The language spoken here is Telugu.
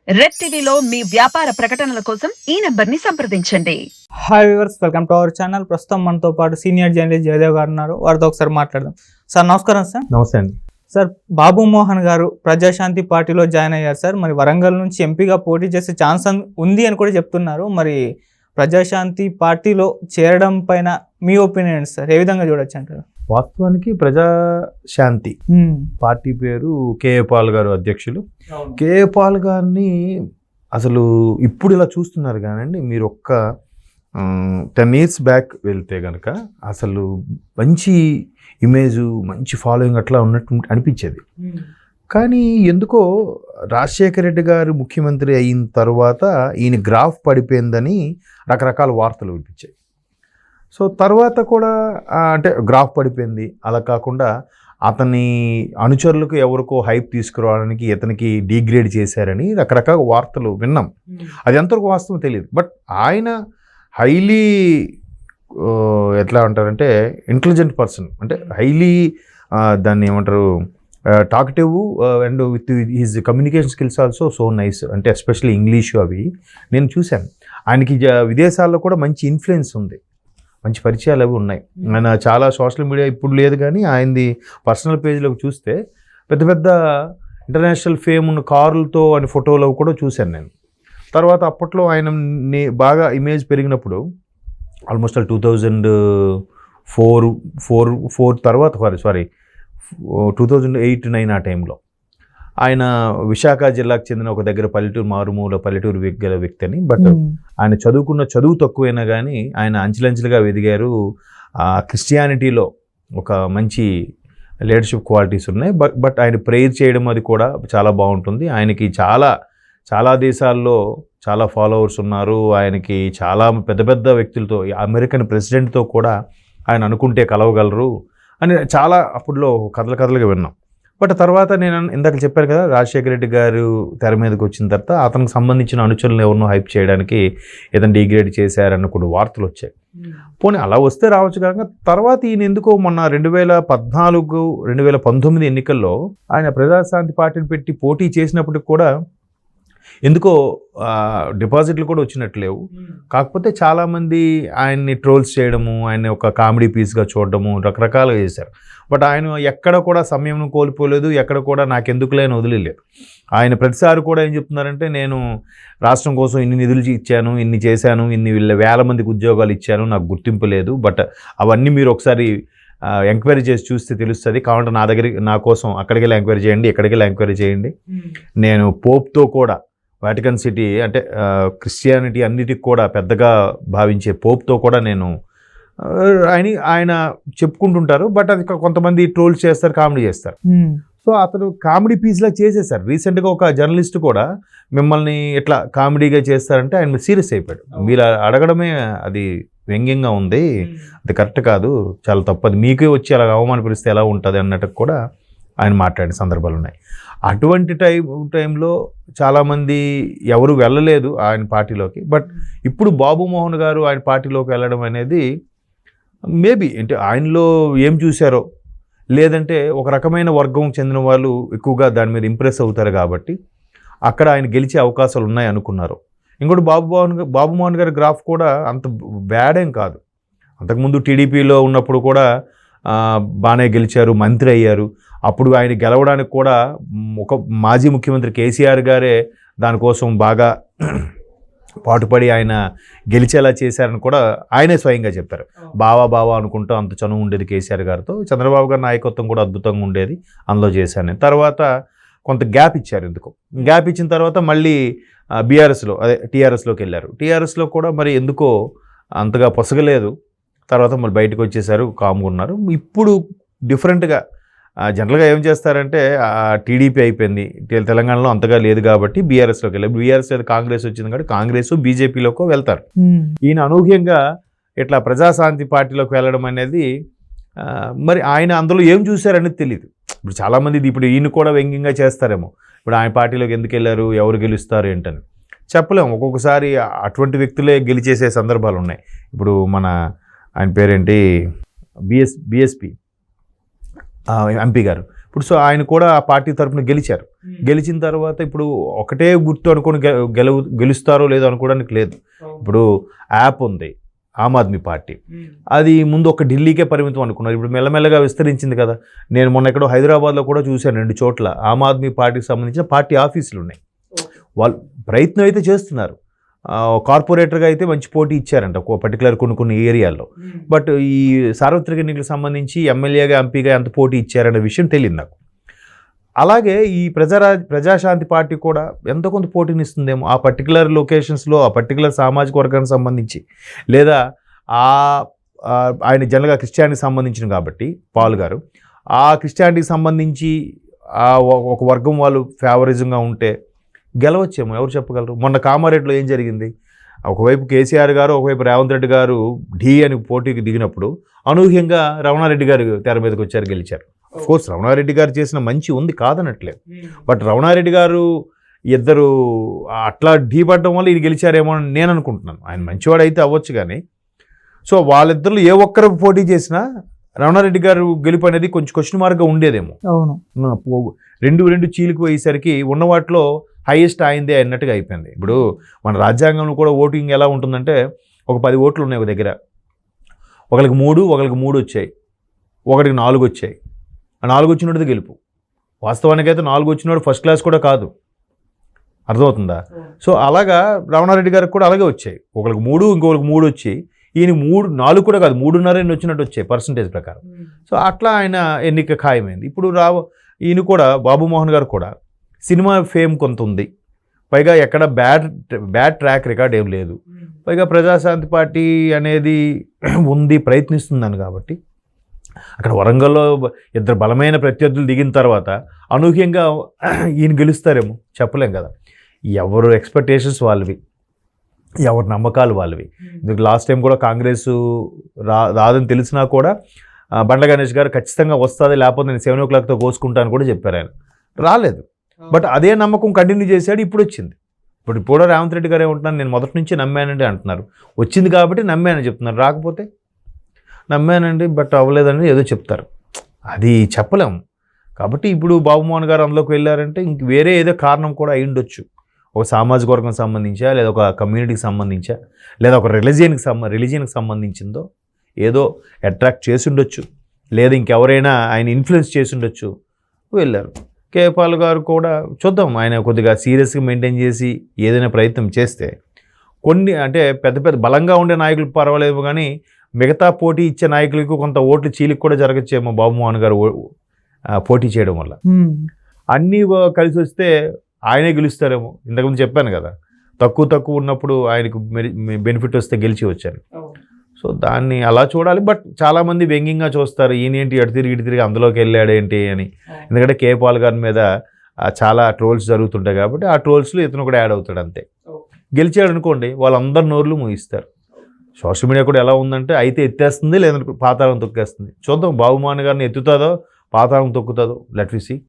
రెడ్ టీవీలో మీ వ్యాపార ప్రకటనల కోసం ఈ నంబర్ని సంప్రదించండి. Hi viewers, welcome to our channel. ప్రస్తుతం మనతో పాటు సీనియర్ జర్నలిస్ట్ జయదేవ్ గారు ఉన్నారు. వారితో ఒకసారి మాట్లాడదాం. సార్ నమస్కారం. సార్ నమస్తే అండి. సార్, బాబు మోహన్ గారు ప్రజాశాంతి పార్టీలో జాయిన్ అయ్యారు. సార్ మరి వరంగల్ నుంచి ఎంపీగా పోటీ చేసే ఛాన్స్ ఉంది అని కూడా చెప్తున్నారు. మరి ప్రజాశాంతి పార్టీలో చేరడం పైన మీ ఒపీనియన్ సార్, ఏ విధంగా చూడొచ్చు అంటారు? వాస్తవానికి ప్రజాశాంతి పార్టీ పేరు కేఏ పాల్ గారు అధ్యక్షులు. కేఏ పాల్ గారిని అసలు ఇప్పుడు ఇలా చూస్తున్నారు కానండి, మీరు ఒక్క 10 years బ్యాక్ వెళ్తే కనుక అసలు మంచి ఇమేజు, మంచి ఫాలోయింగ్ అట్లా ఉన్నట్టు అనిపించేది. కానీ ఎందుకో రాజశేఖర రెడ్డి గారు ముఖ్యమంత్రి అయిన తర్వాత ఈయన గ్రాఫ్ పడిపోయిందని రకరకాల వార్తలు వినిపించాయి. సో తర్వాత కూడా అంటే గ్రాఫ్ పడిపోయింది, అలా కాకుండా అతని అనుచరులకు ఎవరికో హైప్ తీసుకురావడానికి ఇతనికి డీగ్రేడ్ చేశారని రకరకాల వార్తలు విన్నాం. అది ఎంతవరకు వాస్తవం తెలియదు. బట్ ఆయన హైలీ ఎట్లా అంటారంటే ఇంటెలిజెంట్ పర్సన్, అంటే హైలీ దాన్ని ఏమంటారు talkative and with his communication skills also so nice. అంటే ఎస్పెషల్లీ ఇంగ్లీషు అవి నేను చూశాను. ఆయనకి విదేశాల్లో కూడా మంచి ఇన్ఫ్లుయెన్స్ ఉంది, మంచి పరిచయాలు అవి ఉన్నాయి. ఆయన చాలా సోషల్ మీడియా ఇప్పుడు లేదు కానీ ఆయనది పర్సనల్ పేజ్లోకి చూస్తే పెద్ద పెద్ద ఇంటర్నేషనల్ ఫేమ్ ఉన్న కారులతో ఆయన ఫోటోలు కూడా చూశాను నేను. తర్వాత అప్పట్లో ఆయన బాగా ఇమేజ్ పెరిగినప్పుడు ఆల్మోస్ట్ 2004 తర్వాత 2008-9 ఆ టైంలో ఆయన విశాఖ జిల్లాకు చెందిన ఒక దగ్గర మారుమూల పల్లెటూరు గల వ్యక్తి అని. బట్ ఆయన చదువు తక్కువైనా కానీ ఆయన అంచెలంచెలుగా ఎదిగారు. క్రిస్టియానిటీలో ఒక మంచి లీడర్షిప్ క్వాలిటీస్ ఉన్నాయి. బట్ ఆయన ప్రేయర్ చేయడం అది కూడా చాలా బాగుంటుంది. ఆయనకి చాలా దేశాల్లో చాలా ఫాలోవర్స్ ఉన్నారు. ఆయనకి చాలా పెద్ద పెద్ద వ్యక్తులతో, అమెరికన్ ప్రెసిడెంట్తో కూడా ఆయన అనుకుంటే కలవగలరు అని చాలా అప్పుడులో కథలుగా విన్నాం. బట్ తర్వాత నేను ఇందాక చెప్పాను కదా, రాజశేఖర రెడ్డి గారు తెర మీదకి వచ్చిన తర్వాత అతనికి సంబంధించిన అనుచరులను ఎవరినో హైప్ చేయడానికి ఏదైనా డిగ్రేడ్ చేశారన్న కొన్ని వార్తలు వచ్చాయి. పోనీ అలా వస్తే రావచ్చు కనుక తర్వాత ఈయన ఎందుకో మొన్న 2014-2019 ఎన్నికల్లో ఆయన ప్రజాశాంతి పార్టీని పెట్టి పోటీ చేసినప్పటికి కూడా ఎందుకో డిపాజిట్లు కూడా వచ్చినట్టు లేవు. కాకపోతే చాలామంది ఆయన్ని ట్రోల్స్ చేయడము, ఆయన ఒక కామెడీ పీస్గా చూడడము రకరకాలుగా చేశారు. బట్ ఆయన ఎక్కడ కూడా సమయం కోల్పోలేదు, ఎక్కడ కూడా నాకెందుకులేని వదిలేదు. ఆయన ప్రతిసారి కూడా ఏం చెప్తున్నారంటే, నేను రాష్ట్రం కోసం ఇన్ని నిధులు ఇచ్చాను, ఇన్ని చేశాను, ఇన్ని వేల మందికి ఉద్యోగాలు ఇచ్చాను, నాకు గుర్తింపు లేదు. బట్ అవన్నీ మీరు ఒకసారి ఎంక్వైరీ చేసి చూస్తే తెలుస్తుంది. కాబట్టి నా కోసం అక్కడికి వెళ్ళి ఎంక్వైరీ చేయండి, ఎక్కడికి వెళ్ళి ఎంక్వైరీ చేయండి. నేను పోప్తో కూడా, వాటికన్ సిటీ అంటే క్రిస్టియానిటీ అన్నిటికి కూడా పెద్దగా భావించే పోప్తో కూడా నేను ఆయన చెప్పుకుంటుంటారు. బట్ అది కొంతమంది ట్రోల్స్ చేస్తారు, కామెడీ చేస్తారు. సో అతను కామెడీ పీస్లా చేసేసారు. రీసెంట్గా ఒక జర్నలిస్ట్ కూడా మిమ్మల్ని ఇట్లా కామెడీగా చేస్తారంటే ఆయన సీరియస్ అయిపోయాడు. మీరు అడగడమే అది వ్యంగ్యంగా ఉంది, అది కరెక్ట్ కాదు, చాలా తప్పదు, మీకే వచ్చి అలా అవమానపరిస్తే ఎలా ఉంటుంది అన్నట్టు కూడా ఆయన మాట్లాడిన సందర్భాలు ఉన్నాయి. అటువంటి టైంలో చాలామంది ఎవరు వెళ్ళలేదు ఆయన పార్టీలోకి. బట్ ఇప్పుడు బాబు మోహన్ గారు ఆయన పార్టీలోకి వెళ్ళడం అనేది మేబీ అంటే ఆయనలో ఏం చూశారో, లేదంటే ఒక రకమైన వర్గం చెందిన వాళ్ళు ఎక్కువగా దాని మీద ఇంప్రెస్ అవుతారు కాబట్టి అక్కడ ఆయన గెలిచే అవకాశాలు ఉన్నాయి అనుకున్నారు. ఇంకోటి బాబు మోహన్ గారి గ్రాఫ్ కూడా అంత బ్యాడ్ ఏం కాదు. అంతకుముందు టీడీపీలో ఉన్నప్పుడు కూడా బాగానే గెలిచారు, మంత్రి అయ్యారు. అప్పుడు ఆయన గెలవడానికి కూడా ఒక మాజీ ముఖ్యమంత్రి కేసీఆర్ గారే దానికోసం బాగా పాటుపడి ఆయన గెలిచేలా చేశారని కూడా ఆయనే స్వయంగా చెప్పారు. బావా అనుకుంటూ అంత చనువు ఉండేది కేసీఆర్ గారితో. చంద్రబాబు గారి నాయకత్వం కూడా అద్భుతంగా ఉండేది, అందులో చేశాను. తర్వాత కొంత గ్యాప్ ఇచ్చారు. ఎందుకు గ్యాప్ ఇచ్చిన తర్వాత మళ్ళీ బీఆర్ఎస్లో టీఆర్ఎస్లోకి వెళ్ళారు. టీఆర్ఎస్లో కూడా మరి ఎందుకో అంతగా పొసగలేదు. తర్వాత మళ్ళీ బయటకు వచ్చేసారు, కామ్గా ఉన్నారు. ఇప్పుడు డిఫరెంట్గా జనరల్గా ఏం చేస్తారంటే టీడీపీ అయిపోయింది, తెలంగాణలో అంతగా లేదు కాబట్టి బీఆర్ఎస్లోకి వెళ్ళారు. బీఆర్ఎస్ కాంగ్రెస్ వచ్చింది కాబట్టి కాంగ్రెస్ బీజేపీలోకి వెళ్తారు. ఈయన అనూహ్యంగా ఇట్లా ప్రజాశాంతి పార్టీలోకి వెళ్ళడం అనేది మరి ఆయన అందులో ఏం చూశారనేది తెలియదు. ఇప్పుడు చాలామంది ఇప్పుడు ఈయన కూడా వ్యంగ్యంగా చేస్తారేమో, ఇప్పుడు ఆయన పార్టీలోకి ఎందుకు వెళ్ళారు, ఎవరు గెలుస్తారు ఏంటని చెప్పలేము. ఒక్కొక్కసారి అటువంటి వ్యక్తులే గెలిచేసే సందర్భాలు ఉన్నాయి. ఇప్పుడు ఆయన పేరేంటి, బీఎస్పీ ఎంపీ గారు ఇప్పుడు సో ఆయన కూడా ఆ పార్టీ తరఫున గెలిచారు. గెలిచిన తర్వాత ఇప్పుడు ఒకటే గుర్తు అనుకుని గెలుస్తారో లేదో అనుకోవడానికి లేదు. ఇప్పుడు యాప్ ఉంది ఆమ్ ఆద్మీ పార్టీ, అది ముందు ఒక ఢిల్లీకే పరిమితం అనుకున్నారు, ఇప్పుడు మెల్లమెల్లగా విస్తరించింది కదా. నేను మొన్న ఎక్కడో హైదరాబాద్లో కూడా చూశాను 2 చోట్ల ఆమ్ ఆద్మీ పార్టీకి సంబంధించిన పార్టీ ఆఫీసులు ఉన్నాయి. వాళ్ళు ప్రయత్నం అయితే చేస్తున్నారు. కార్పొరేటర్గా అయితే మంచి పోటీ ఇచ్చారంట పర్టికులర్ కొన్ని ఏరియాల్లో. బట్ ఈ సార్వత్రిక ఎన్నికలకు సంబంధించి ఎమ్మెల్యేగా ఎంపీగా ఎంత పోటీ ఇచ్చారనే విషయం తెలియదు నాకు. అలాగే ఈ ప్రజాశాంతి పార్టీ కూడా ఎంతో కొంత పోటీనిస్తుందేమో ఆ పర్టికులర్ లొకేషన్స్లో, ఆ పర్టికులర్ సామాజిక వర్గానికి సంబంధించి, లేదా ఆయన జనరల్గా క్రిస్టియానిటీకి సంబంధించిన కాబట్టి పాల్ గారు ఆ క్రిస్టియానిటీకి సంబంధించి ఒక వర్గం వాళ్ళు ఫేవరిజంగా ఉంటే గెలవచ్చేమో, ఎవరు చెప్పగలరు. మొన్న కామారెడ్డిలో ఏం జరిగింది, ఒకవైపు కేసీఆర్ గారు, ఒకవైపు రేవంత్ రెడ్డి గారు ఢీ అని పోటీకి దిగినప్పుడు అనూహ్యంగా రమణారెడ్డి గారు తెర మీదకి వచ్చారు, గెలిచారు. కోర్స్ రమణారెడ్డి గారు చేసిన మంచి ఉంది కాదనట్లేదు, బట్ రమణారెడ్డి గారు ఇద్దరు అట్లా ఢీ పడడం వల్ల ఇది గెలిచారేమో అని నేను అనుకుంటున్నాను. ఆయన మంచివాడు అయితే అవ్వచ్చు కానీ, సో వాళ్ళిద్దరు ఏ ఒక్కరు పోటీ చేసినా రమణారెడ్డి గారు గెలుపు అనేది కొంచెం క్వశ్చన్ మార్క్గా ఉండేదేమో. అవును, రెండు చీలికి పోయేసరికి ఉన్న వాటిలో హైయెస్ట్ అయిందే అన్నట్టుగా అయిపోయింది. ఇప్పుడు మన రాజ్యాంగంలో కూడా ఓటింగ్ ఎలా ఉంటుందంటే, ఒక 10 ఓట్లు ఉన్నాయి ఒక దగ్గర, ఒకరికి 3 వచ్చాయి, ఒకరికి 4 వచ్చాయి. ఆ 4 వచ్చినది గెలుపు. వాస్తవానికి అయితే 4 వచ్చినోడు ఫస్ట్ క్లాస్ కూడా కాదు, అర్థమవుతుందా. సో అలాగా రమణారెడ్డి గారికి కూడా అలాగే వచ్చాయి, ఒకరికి 3 ఇంకొకరికి 3 వచ్చి, ఈయన 4 కూడా కాదు 3.5 వచ్చినట్టు వచ్చాయి పర్సంటేజ్ ప్రకారం. సో అట్లా ఆయన ఎన్నిక ఖాయమైంది. ఇప్పుడు ఈయన కూడా బాబు మోహన్ గారు కూడా సినిమా ఫేమ్ కొంత ఉంది, పైగా ఎక్కడ బ్యాడ్ ట్రాక్ రికార్డ్ ఏం లేదు, పైగా ప్రజాశాంతి పార్టీ అనేది ఉంది, ప్రయత్నిస్తుందని కాబట్టి అక్కడ వరంగల్లో 2 బలమైన ప్రత్యర్థులు దిగిన తర్వాత అనూహ్యంగా ఈయన గెలుస్తారేమో చెప్పలేం కదా. ఎవరు ఎక్స్పెక్టేషన్స్ వాళ్ళవి, ఎవరి నమ్మకాలు వాళ్ళవి. ఇందుకు లాస్ట్ టైం కూడా కాంగ్రెస్ రాదని తెలిసినా కూడా బండ్ల గణేష్ గారు ఖచ్చితంగా వస్తుంది, లేకపోతే నేను 7 o'clockతో కోసుకుంటాను కూడా చెప్పారు. ఆయన రాలేదు, బట్ అదే నమ్మకం కంటిన్యూ చేశాడు, ఇప్పుడు వచ్చింది. ఇప్పుడు కూడా రేవంత్ రెడ్డి గారు ఏమంటున్నారు, నేను మొదటి నుంచి నమ్మానండి అంటున్నారు. వచ్చింది కాబట్టి నమ్మానని చెప్తున్నారు, రాకపోతే నమ్మానండి బట్ అవ్వలేదని ఏదో చెప్తారు, అది చెప్పలేము. కాబట్టి ఇప్పుడు బాబు మోహన్ గారు అందులోకి వెళ్ళారంటే ఇంక వేరే ఏదో కారణం కూడా అయి ఉండొచ్చు. ఒక సామాజిక వర్గం సంబంధించా, లేదా ఒక కమ్యూనిటీకి సంబంధించా, లేదా ఒక రిలీజియన్కి సంబంధించిందో ఏదో అట్రాక్ట్ చేసి ఉండొచ్చు, లేదా ఇంకెవరైనా ఆయన ఇన్ఫ్లుయెన్స్ చేసి ఉండొచ్చు, వెళ్ళారు. కేపాల్ గారు కూడా చూద్దాం, ఆయన కొద్దిగా సీరియస్గా మెయింటైన్ చేసి ఏదైనా ప్రయత్నం చేస్తే కొన్ని అంటే పెద్ద బలంగా ఉండే నాయకులు పర్వాలేదు, కానీ మిగతా పోటీ ఇచ్చే నాయకులకు కొంత ఓట్లు చీలికి కూడా జరగచ్చేమో బాబు మోహన్ గారు పోటీ చేయడం వల్ల. అన్నీ కలిసి వస్తే ఆయనే గెలుస్తారేమో. ఇంతకుముందు చెప్పాను కదా, తక్కువ ఉన్నప్పుడు ఆయనకు బెనిఫిట్ వస్తే గెలిచి వచ్చారు. సో దాన్ని అలా చూడాలి. బట్ చాలామంది వ్యంగ్యంగా చూస్తారు, ఈయనేంటి ఇటు తిరిగి అందులోకి వెళ్ళాడేంటి అని. ఎందుకంటే కేపాల్ గారి మీద చాలా ట్రోల్స్ జరుగుతుంటాయి కాబట్టి ఆ ట్రోల్స్లో ఇతను కూడా యాడ్ అవుతాడు అంతే. గెలిచాడు అనుకోండి, వాళ్ళందరి నోర్లు ముగిస్తారు. సోషల్ మీడియా కూడా ఎలా ఉందంటే, అయితే ఎత్తేస్తుంది, లేదంటే పాతాళం తొక్కేస్తుంది. చూద్దాం బాబు మోహన్ గారిని ఎత్తుతుందో పాతాళం తొక్కుతుందో, లెట్ వి సీ.